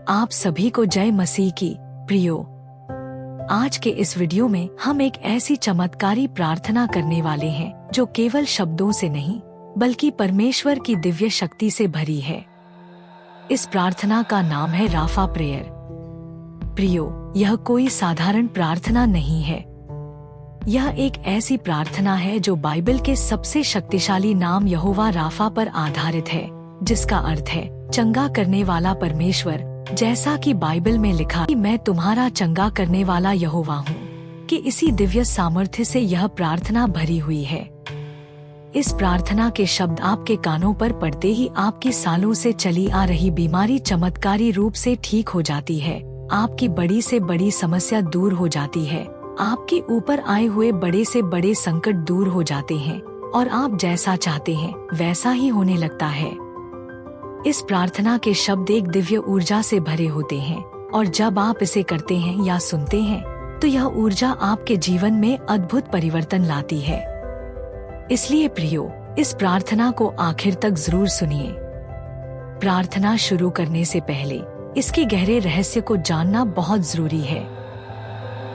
आप सभी को जय मसीह की प्रियो। आज के इस वीडियो में हम एक ऐसी चमत्कारी प्रार्थना करने वाले हैं जो केवल शब्दों से नहीं बल्कि परमेश्वर की दिव्य शक्ति से भरी है। इस प्रार्थना का नाम है राफा प्रेयर। प्रियो, यह कोई साधारण प्रार्थना नहीं है। यह एक ऐसी प्रार्थना है जो बाइबल के सबसे शक्तिशाली नाम यहोवा राफा पर आधारित है, जिसका अर्थ है चंगा करने वाला परमेश्वर। जैसा कि बाइबल में लिखा कि मैं तुम्हारा चंगा करने वाला यहोवा हूँ, कि इसी दिव्य सामर्थ्य से यह प्रार्थना भरी हुई है। इस प्रार्थना के शब्द आपके कानों पर पड़ते ही आपकी सालों से चली आ रही बीमारी चमत्कारी रूप से ठीक हो जाती है। आपकी बड़ी से बड़ी समस्या दूर हो जाती है। आपके ऊपर आए हुए बड़े से बड़े संकट दूर हो जाते हैं और आप जैसा चाहते हैं वैसा ही होने लगता है। इस प्रार्थना के शब्द एक दिव्य ऊर्जा से भरे होते हैं और जब आप इसे करते हैं या सुनते हैं तो यह ऊर्जा आपके जीवन में अद्भुत परिवर्तन लाती है। इसलिए प्रियो, इस प्रार्थना को आखिर तक जरूर सुनिए। प्रार्थना शुरू करने से पहले इसके गहरे रहस्य को जानना बहुत जरूरी है।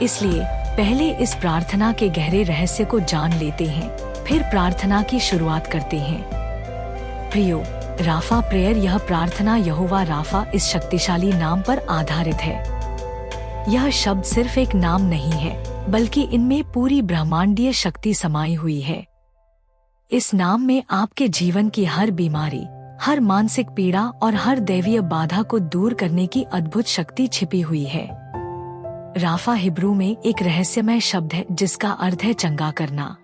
इसलिए पहले इस प्रार्थना के गहरे रहस्य को जान लेते हैं, फिर प्रार्थना की शुरुआत करते हैं। प्रियो, राफा प्रेयर, यह प्रार्थना यहोवा राफा इस शक्तिशाली नाम पर आधारित है। यह शब्द सिर्फ एक नाम नहीं है, बल्कि इनमें पूरी ब्रह्मांडीय शक्ति समाई हुई है। इस नाम में आपके जीवन की हर बीमारी, हर मानसिक पीड़ा और हर दैवीय बाधा को दूर करने की अद्भुत शक्ति छिपी हुई है। राफा हिब्रू में एक रहस्यमय शब्द है जिसका अर्थ है चंगा करना।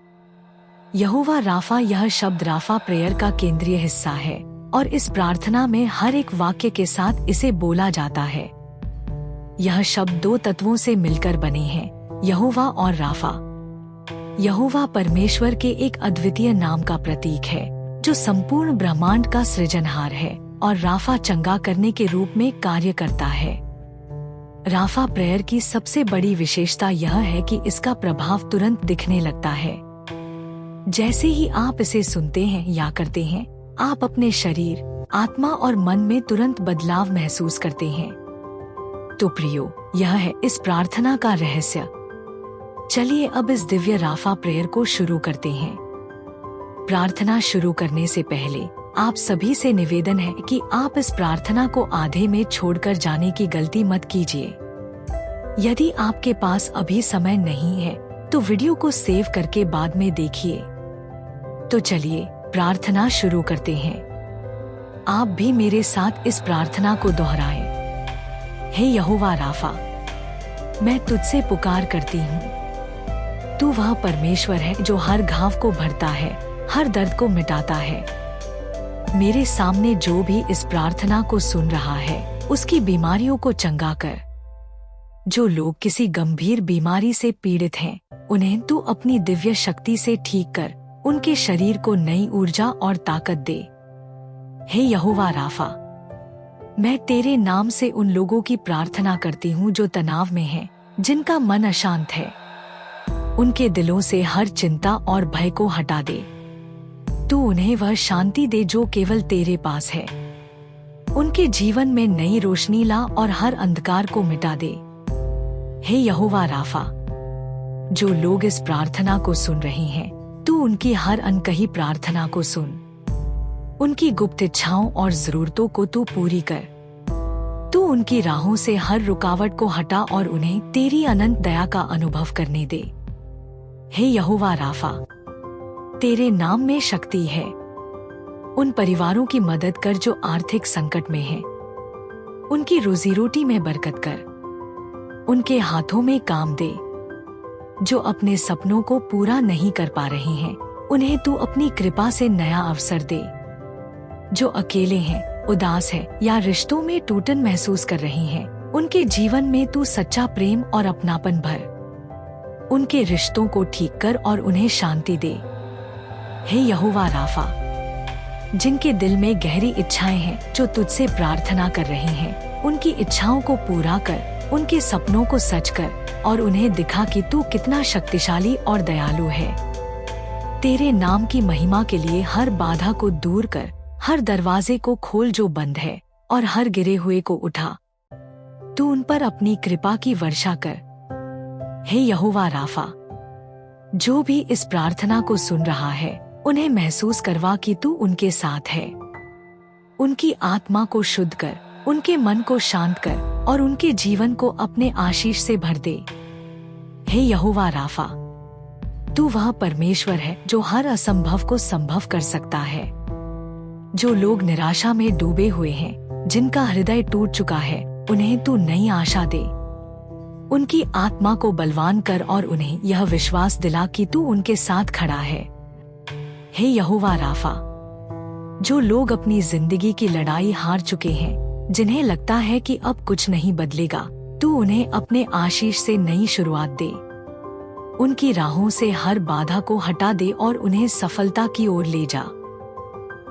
यहोवा राफा, यह शब्द राफा प्रेयर का केंद्रीय हिस्सा है और इस प्रार्थना में हर एक वाक्य के साथ इसे बोला जाता है। यह शब्द दो तत्वों से मिलकर बने हैं, यहोवा और राफा। यहोवा परमेश्वर के एक अद्वितीय नाम का प्रतीक है जो संपूर्ण ब्रह्मांड का सृजनहार है, और राफा चंगा करने के रूप में कार्य करता है। राफा प्रेयर की सबसे बड़ी विशेषता यह है कि इसका प्रभाव तुरंत दिखने लगता है। जैसे ही आप इसे सुनते हैं या करते हैं, आप अपने शरीर, आत्मा और मन में तुरंत बदलाव महसूस करते हैं। तो प्रियो, यह है इस प्रार्थना का रहस्य। चलिए अब इस दिव्य राफा प्रेयर को शुरू करते हैं। प्रार्थना शुरू करने से पहले आप सभी से निवेदन है कि आप इस प्रार्थना को आधे में छोड़कर जाने की गलती मत कीजिए। यदि आपके पास अभी समय नहीं है तो वीडियो को सेव करके बाद में देखिए। तो चलिए प्रार्थना शुरू करते हैं। आप भी मेरे साथ इस प्रार्थना को दोहराएं। हे यहोवा राफा, मैं तुझसे पुकार करती हूँ। तू वह परमेश्वर है जो हर घाव को भरता है, हर दर्द को मिटाता है। मेरे सामने जो भी इस प्रार्थना को सुन रहा है उसकी बीमारियों को चंगा कर। जो लोग किसी गंभीर बीमारी से पीड़ित हैं, उन्हें तू अपनी दिव्य शक्ति से ठीक कर उनके शरीर को नई ऊर्जा और ताकत दे। हे यहोवा राफा, मैं तेरे नाम से उन लोगों की प्रार्थना करती हूँ जो तनाव में हैं, जिनका मन अशांत है। उनके दिलों से हर चिंता और भय को हटा दे। तू उन्हें वह शांति दे जो केवल तेरे पास है। उनके जीवन में नई रोशनी ला और हर अंधकार को मिटा दे। हे यहोवा राफा, जो लोग इस प्रार्थना को सुन रहे हैं, तू उनकी हर अनकही प्रार्थना को सुन। उनकी गुप्त इच्छाओं और जरूरतों को तू पूरी कर। तू उनकी राहों से हर रुकावट को हटा और उन्हें तेरी अनंत दया का अनुभव करने दे। हे यहोवा राफा, तेरे नाम में शक्ति है। उन परिवारों की मदद कर जो आर्थिक संकट में हैं। उनकी रोजी रोटी में बरकत कर। उनके हाथों में काम दे। जो अपने सपनों को पूरा नहीं कर पा रहे हैं, उन्हें तू अपनी कृपा से नया अवसर दे। जो अकेले हैं, उदास हैं या रिश्तों में टूटन महसूस कर रहे हैं, उनके जीवन में तू सच्चा प्रेम और अपनापन भर। उनके रिश्तों को ठीक कर और उन्हें शांति दे। हे यहोवा राफा, जिनके दिल में गहरी इच्छाएं हैं, जो तुझसे प्रार्थना कर रहे हैं, उनकी इच्छाओं को पूरा कर। उनके सपनों को सच कर और उन्हें दिखा कि तू कितना शक्तिशाली और दयालु है। तेरे नाम की महिमा के लिए हर बाधा को दूर कर, हर दरवाजे को खोल जो बंद है, और हर गिरे हुए को उठा। तू उन पर अपनी कृपा की वर्षा कर। हे यहोवा राफा, जो भी इस प्रार्थना को सुन रहा है उन्हें महसूस करवा कि तू उनके साथ है। उनकी आत्मा को शुद्ध कर, उनके मन को शांत कर और उनके जीवन को अपने आशीष से भर दे। हे यहोवा राफा, तू वह परमेश्वर है जो हर असंभव को संभव कर सकता है। जो लोग निराशा में डूबे हुए हैं, जिनका हृदय टूट चुका है, उन्हें तू नई आशा दे। उनकी आत्मा को बलवान कर और उन्हें यह विश्वास दिला कि तू उनके साथ खड़ा है। हे यहोवा राफा, जो लोग अपनी जिंदगी की लड़ाई हार चुके हैं, जिन्हें लगता है कि अब कुछ नहीं बदलेगा, तू उन्हें अपने आशीष से नई शुरुआत दे। उनकी राहों से हर बाधा को हटा दे और उन्हें सफलता की ओर ले जा।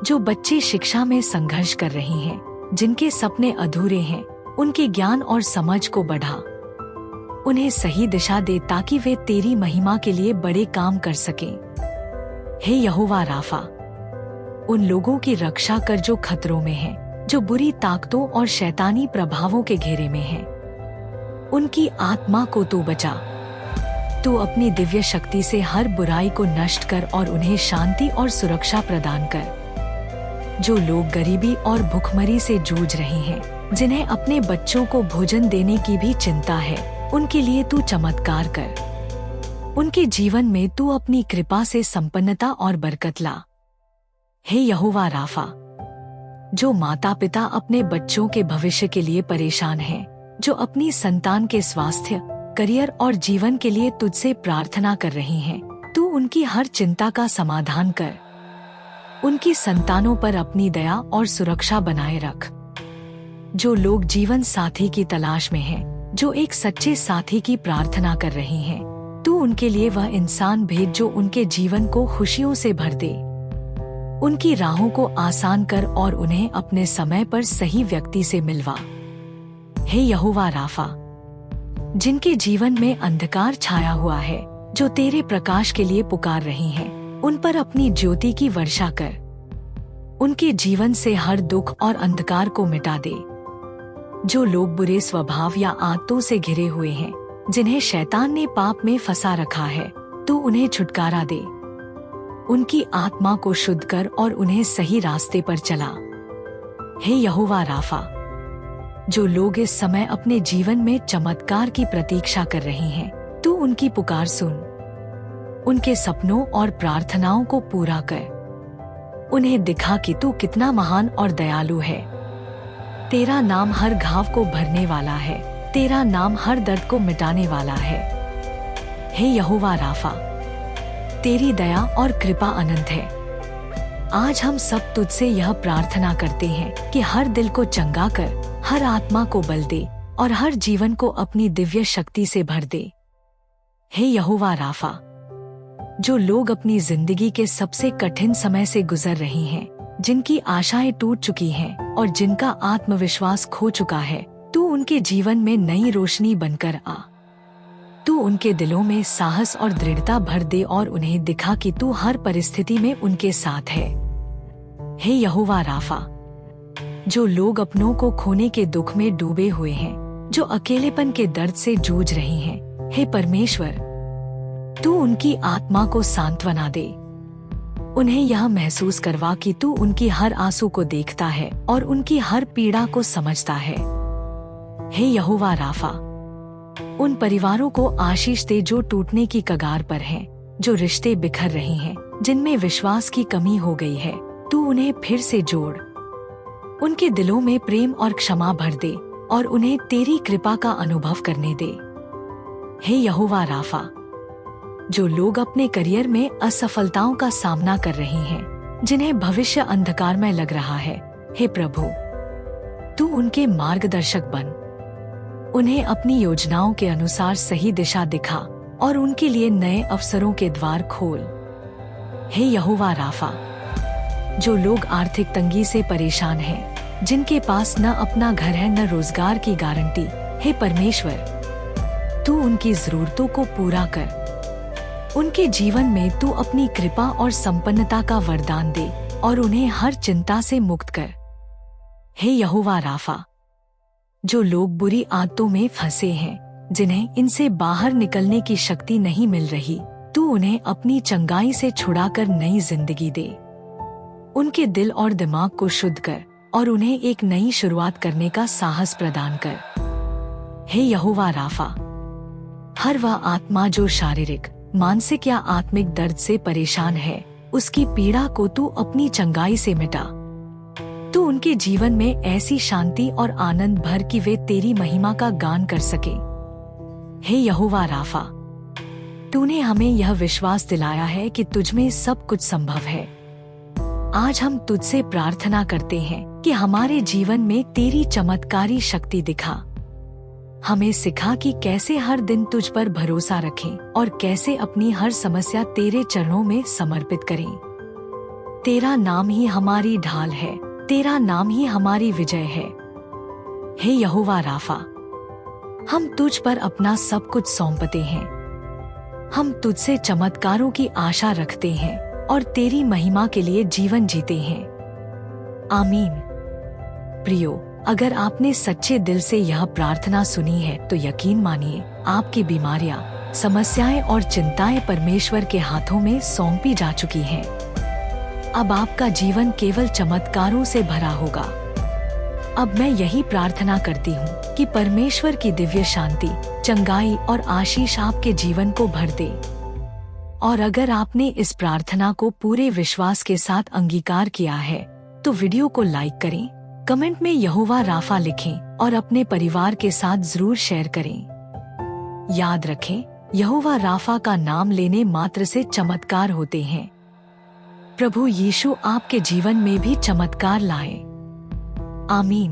जो बच्चे शिक्षा में संघर्ष कर रहे हैं, जिनके सपने अधूरे हैं, उनके ज्ञान और समझ को बढ़ा। उन्हें सही दिशा दे ताकि वे तेरी महिमा के लिए बड़े काम कर सकें। हे यहोवा राफा, उन लोगों की रक्षा कर जो खतरों में हैं, जो बुरी ताकतों और शैतानी प्रभावों के घेरे में हैं। उनकी आत्मा को तू बचा। तू अपनी दिव्य शक्ति से हर बुराई को नष्ट कर और उन्हें शांति और सुरक्षा प्रदान कर। जो लोग गरीबी और भुखमरी से जूझ रहे हैं, जिन्हें अपने बच्चों को भोजन देने की भी चिंता है, उनके लिए तू चमत्कार कर। उनके जीवन में तू अपनी कृपा से संपन्नता और बरकत ला। हे यहोवा राफा, जो माता पिता अपने बच्चों के भविष्य के लिए परेशान हैं, जो अपनी संतान के स्वास्थ्य, करियर और जीवन के लिए तुझसे प्रार्थना कर रही हैं, तू उनकी हर चिंता का समाधान कर। उनकी संतानों पर अपनी दया और सुरक्षा बनाए रख। जो लोग जीवन साथी की तलाश में हैं, जो एक सच्चे साथी की प्रार्थना कर रहे हैं, तू उनके लिए वह इंसान भेज जो उनके जीवन को खुशियों से भर दे। उनकी राहों को आसान कर और उन्हें अपने समय पर सही व्यक्ति से मिलवा। हे यहोवा राफा, जिनके जीवन में अंधकार छाया हुआ है, जो तेरे प्रकाश के लिए पुकार रही हैं, उन पर अपनी ज्योति की वर्षा कर। उनके जीवन से हर दुख और अंधकार को मिटा दे। जो लोग बुरे स्वभाव या आदतों से घिरे हुए हैं, जिन्हें शैतान ने पाप में फंसा रखा है, तू उन्हें छुटकारा दे। उनकी आत्मा को शुद्ध कर और उन्हें सही रास्ते पर चला। हे यहोवा राफा, जो लोग इस समय अपने जीवन में चमत्कार की प्रतीक्षा कर रहे हैं, तू उनकी पुकार सुन। उनके सपनों और प्रार्थनाओं को पूरा कर। उन्हें दिखा कि तू कितना महान और दयालु है। तेरा नाम हर घाव को भरने वाला है, तेरा नाम हर दर्द को मिटाने वाला है। हे यहोवा राफा, तेरी दया और कृपा अनंत है। आज हम सब तुझसे यह प्रार्थना करते हैं कि हर दिल को चंगा कर, हर आत्मा को बल दे और हर जीवन को अपनी दिव्य शक्ति से भर दे। हे यहोवा राफा, जो लोग अपनी जिंदगी के सबसे कठिन समय से गुजर रहे हैं, जिनकी आशाएं टूट चुकी हैं और जिनका आत्मविश्वास खो चुका है, तू उनके जीवन में नई रोशनी बनकर आ। तू उनके दिलों में साहस और दृढ़ता भर दे और उन्हें दिखा कि तू हर परिस्थिति में उनके साथ है। हे यहोवा राफा, जो लोग अपनों को खोने के दुख में डूबे हुए हैं, जो अकेलेपन के दर्द से जूझ रहे हैं, हे परमेश्वर, तू उनकी आत्मा को सांत्वना दे। उन्हें यह महसूस करवा कि तू उनकी हर आंसू को देखता है और उनकी हर पीड़ा को समझता है। हे यहोवा राफा, उन परिवारों को आशीष दे जो टूटने की कगार पर हैं, जो रिश्ते बिखर रहे हैं, जिनमें विश्वास की कमी हो गई है, तू उन्हें फिर से जोड़। उनके दिलों में प्रेम और क्षमा भर दे और उन्हें तेरी कृपा का अनुभव करने दे। हे यहोवा राफा, जो लोग अपने करियर में असफलताओं का सामना कर रहे हैं, जिन्हें भविष्य अंधकार में लग रहा है, हे प्रभु, तू उनके मार्गदर्शक बन। उन्हें अपनी योजनाओं के अनुसार सही दिशा दिखा और उनके लिए नए अवसरों के द्वार खोल। हे यहोवा राफा, जो लोग आर्थिक तंगी से परेशान हैं, जिनके पास न अपना घर है न रोजगार की गारंटी, हे परमेश्वर, तू उनकी जरूरतों को पूरा कर। उनके जीवन में तू अपनी कृपा और संपन्नता का वरदान दे और उन्हें हर चिंता से मुक्त कर। हे यहोवा राफा, जो लोग बुरी आदतों में फंसे हैं, जिन्हें इनसे बाहर निकलने की शक्ति नहीं मिल रही, तू उन्हें अपनी चंगाई से छुड़ाकर नई जिंदगी दे। उनके दिल और दिमाग को शुद्ध कर और उन्हें एक नई शुरुआत करने का साहस प्रदान कर। हे यहोवा राफा, हर वह आत्मा जो शारीरिक, मानसिक या आत्मिक दर्द से परेशान है, उसकी पीड़ा को तू अपनी चंगाई से मिटा। तू उनके जीवन में ऐसी शांति और आनंद भर कि वे तेरी महिमा का गान कर सके। हे यहोवा राफा, तूने हमें यह विश्वास दिलाया है कि तुझमें सब कुछ संभव है। आज हम तुझसे प्रार्थना करते हैं कि हमारे जीवन में तेरी चमत्कारी शक्ति दिखा। हमें सिखा कि कैसे हर दिन तुझ पर भरोसा रखें और कैसे अपनी हर समस्या तेरे चरणों में समर्पित करें। तेरा नाम ही हमारी ढाल है, तेरा नाम ही हमारी विजय है। हे यहोवा राफा, हम तुझ पर अपना सब कुछ सौंपते हैं। हम तुझसे चमत्कारों की आशा रखते हैं और तेरी महिमा के लिए जीवन जीते हैं। आमीन। प्रियो, अगर आपने सच्चे दिल से यह प्रार्थना सुनी है तो यकीन मानिए, आपकी बीमारियां, समस्याएं और चिंताएं परमेश्वर के हाथों में सौंपी जा चुकी हैं। अब आपका जीवन केवल चमत्कारों से भरा होगा। अब मैं यही प्रार्थना करती हूँ कि परमेश्वर की दिव्य शांति, चंगाई और आशीष आपके जीवन को भर दे। और अगर आपने इस प्रार्थना को पूरे विश्वास के साथ अंगीकार किया है तो वीडियो को लाइक करें, कमेंट में यहोवा राफा लिखें और अपने परिवार के साथ जरूर शेयर करें। याद रखें, यहोवा राफा का नाम लेने मात्र से चमत्कार होते हैं। प्रभु यीशु आपके जीवन में भी चमत्कार लाए। आमीन।